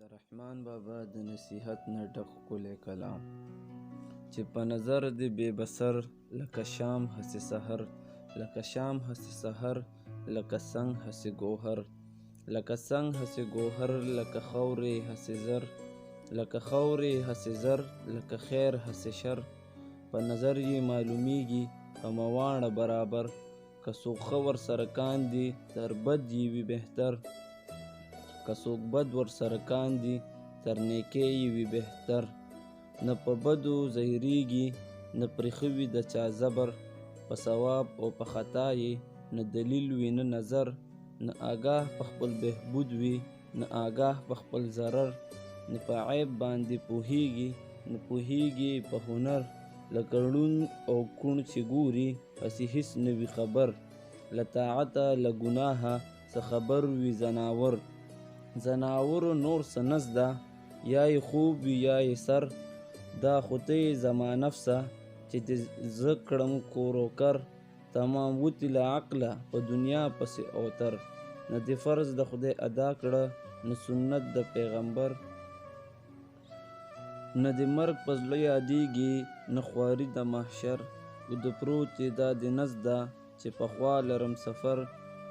د رحمان بابا د نصیحت نه ډک ښکلی کلام چې په نظر دې بې بصر لکه شام هسې سحر لکه شام هسې سحر لکه سنگ هسې ګوهر لکه سنگ هسې ګوهر لکه خاورې هسې زر لکه خاورې هسې زر لکه خیر هسې شر په نظر یې معلومیږي په مواڼه برابر که څوک ښه ورسره کاندي تر بد یې وي بهتر که څوک بد ورسره کاندي تر نیکۍ یې وي بهتر نه په بدو ظاهریږي نه پرې ښه وي د چا زبر په صواب او په خطا یې نه دلیل وي نه نظر نه آګاه په خپل بهبود وي نه آګاه په خپل ضرر نه په عیب باندې پوهیږي نه پوهیږي په هنر لکه ړوند او کوڼ چې ګوري هسې هېڅ نه وي خبر له طاعته له ګناهه څه خبر وي زناورو نور څه نه زده یا یې خوب وي یا یې سر دا خو ته یې زما نفسه چې دې زه کړم کور و کر تمام وتي له عقله په دنیا پسې اوتر نه دې فرض د خدای ادا کړه نه سنت د پیغمبر نه دې مرګ په زړه یادیږي نه خواري د محشر اوده پروت یې دا دې نه زده چې پخوا لرم سفر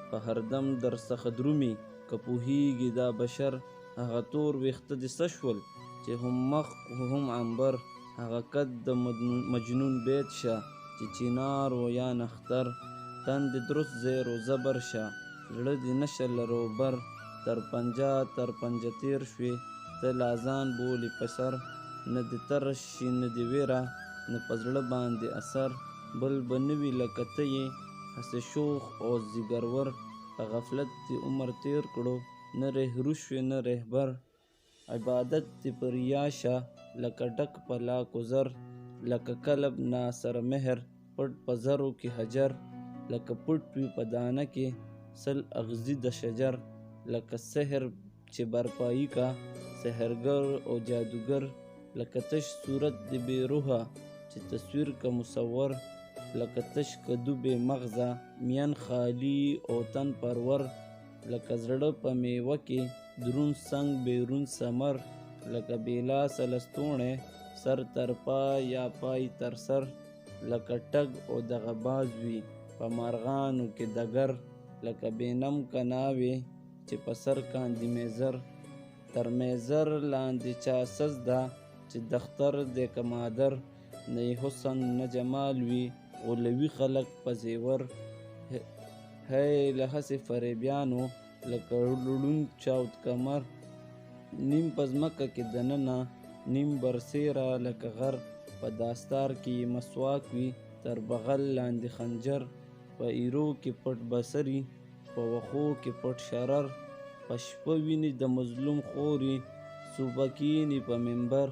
په هر دم در څخه درومي که پوهیږي دا بشر هغه تور ویښته دې څه شول چې هم مخ هم عنبر هغه قد د مجنون بیت شه چې چینار و یا نختر تن دې درست زیر و زبر شه زړه دې نشه له روبر تر پنجه تیر شوې ته لازان بولې په سر نه دې ترس شي نه دې ویره نه په زړه باندې اثر بل به نه وي لکه ته یې هسې شوخ او ځیګرور په غفلت دې عمر تیر کړو نه رهرو شوې نه رهبر عبادت دې په ریا شه لکه ډک په لاکو زر لکه کلب ناسره مهر پټ په زرو کې حجر لکه پټ وي په دانه کې سل اغزي د شجر لکه سحر چې برپایي کا سحرګر او جادوګر لکه تش صورت دې بې روحه چې تصویر که مصور لکه تش کدو بې مغزه میان خالی او تن پرور لکه زړه په میوه کې درون سنگ بیرون ثمر لکه بې لاسه لستوڼی سر تر پای یا پای تر سر لکه ټګ او دغه باز وي په مارغانو کې ډګر لکه بې نمکه ناوې چې په سر کاندي میزر تر میزر لاندې چا څه زده چې دختر دی که مادر نه یې حسن نه جمال وي غولوي خلک په زیور هی له هسې فریبیانو لکه ړوند چاود کمر نیم په ځمکه کې دننه نیم برسیره لکه غر په داستار کې یې مسواک وي تر بغل لاندې خنجر په ایرو کې پټ بصري په وښو کې پټ شرر په شپه ویني د مظلوم خوري صوبه کیني په منبر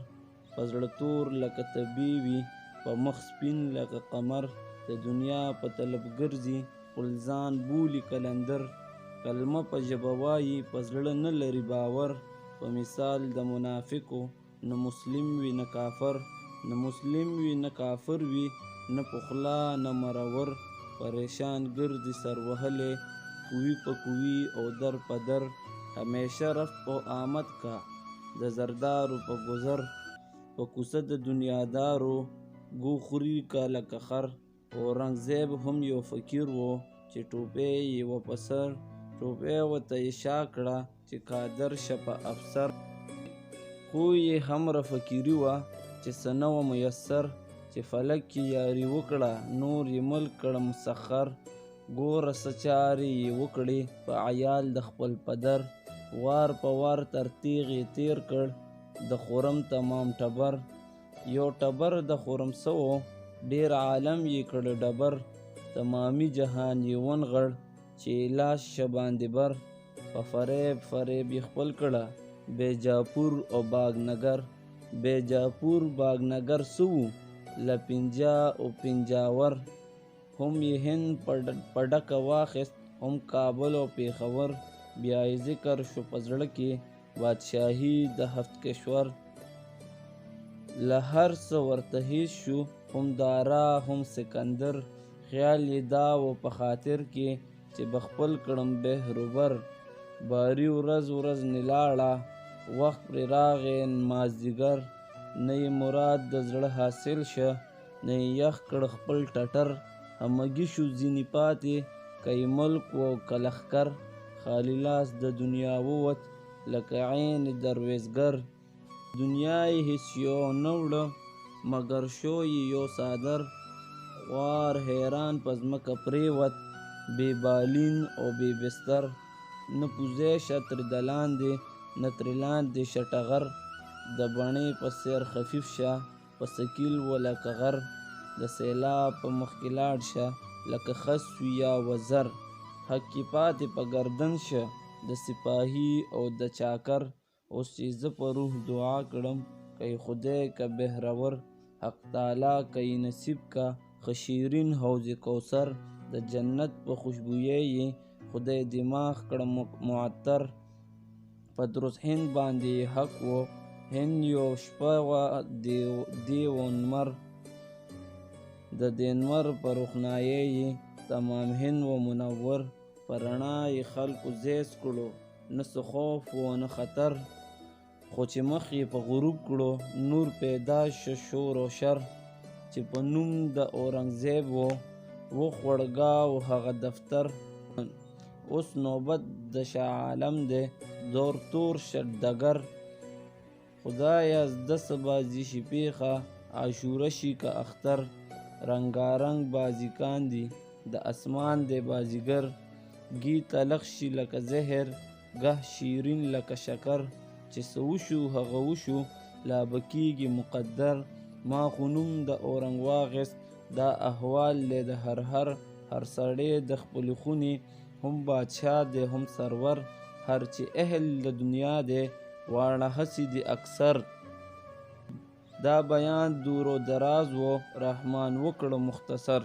په زړه تور لکه تبې وي په مخ سپین لکه قمر د دنیا په طلب ګرځي خپل ځان بولي کلندر کلمه په ژبه وایي په زړه نه لري باور په مثال د منافقو نه مسلم وي نه کافر نه مسلم وي نه کافر وي نه پخلا نه مرور پریشان ګرځي سر وهلی کوي په کوي او در په در همیشه رفت او آمد کا د زردارو په گذر په کوڅه د دنیادارو گو خوري کا لکه خر اورنګزیب هم یو فقیر و چې ټوپۍ یې و په سر ټوپۍ ورته یې شا کړه چې قادر شه په افسر خو یې همره فقیري وه چې څه نه وه میسر چې فلک یې یاري وکړه نور یې ملک کړه مسخر ګوره څه چارې یې وکړې په عیال د خپل پدر وار په وار تر تیغ یې تیر کړ د خورم تمام ټبر یو ټبر د خورم څه و ډېر عالم یې کړ ډبر تمامي جهان یې ونغړ چې لاس شه باندې بر په فریب یې خپل کړه بیجاپور او باغنګر بیجاپور باغنګر څه وو له پنجا او پنجاور هم یې هند په ډکه واخیست هم کابل او پېښور بیا یې ذکر شو په زړه کې بادشاهي د هفت کشور له هر څه ورته هېڅ شو هم دارا هم سکندر خیال یې دا و په خاطر کې چې به خپل کړم بهروبر باري ورځ نیلاړه وخت پرې راغی مازدیګر، نه یې مراد د زړه حاصل شه، نه یې یخ کړ خپل ټټر. همګي شو ځینې پاتې، که یې ملک و که لښکر، خالي لاس د دنیا ووت لکه عین درویزګر. دنیا یې هېڅ یو نه وړه مګر شو یې یو څادر، خوار حیران په ځمکه پرېوت بې بالین او بې بستر. نه پوزی شه ترې د لاندې، نه ترې لاندې شه ټغر، د بڼې په څېر خفیف شه په سکیل و لکه غر. د سیلاب په مخکې لاړ شه لکه خس وي یا وزر، حق کې پاتې په گردن شه د سپاهي او د چاکر. اوس چې زه په روح دعا کړم که یې خدای که بهرور، حق تعالی که یې نصیب که ښه شیرین حوض کوثر. د جنت په خوشبویۍ یې خدای دماغ کړم معطر، په دروست هند باندې یې حق و، هند یو شپه وه دیو نمر. د دې نمر په روښنایۍ یې تمام هند و منور، په رڼا یې خلکو زیز کړو نه څه خوف و نه خطر. خو چې مخ یې په غروب کړو نور پیدا شه شور و شر، چې په نوم د اورنګزیب وخوړګاو هغه دفتر. اوس نوبت د شاه عالم دی دور تور شه ډګر، خدایه زده څه بازي شي پیښه عاشوره شي که اختر. رنګارنګ بازیکان دي د اسمان دی بازیګر، ګي تلخ شي لکه زهر ګه شیرین لکه شکر. چې څه وشو هغه وشو لا به کیږي مقدر، ما خو نوم د اورنګ واخیست دا احوال دی د هر سړی د خپلې خونې هم بادشاه دی هم سرور. هر چې اهل د دنیا دی واړه هسې دي اکثر. دا بیان دور و دراز و رحمان وکړه مختصر.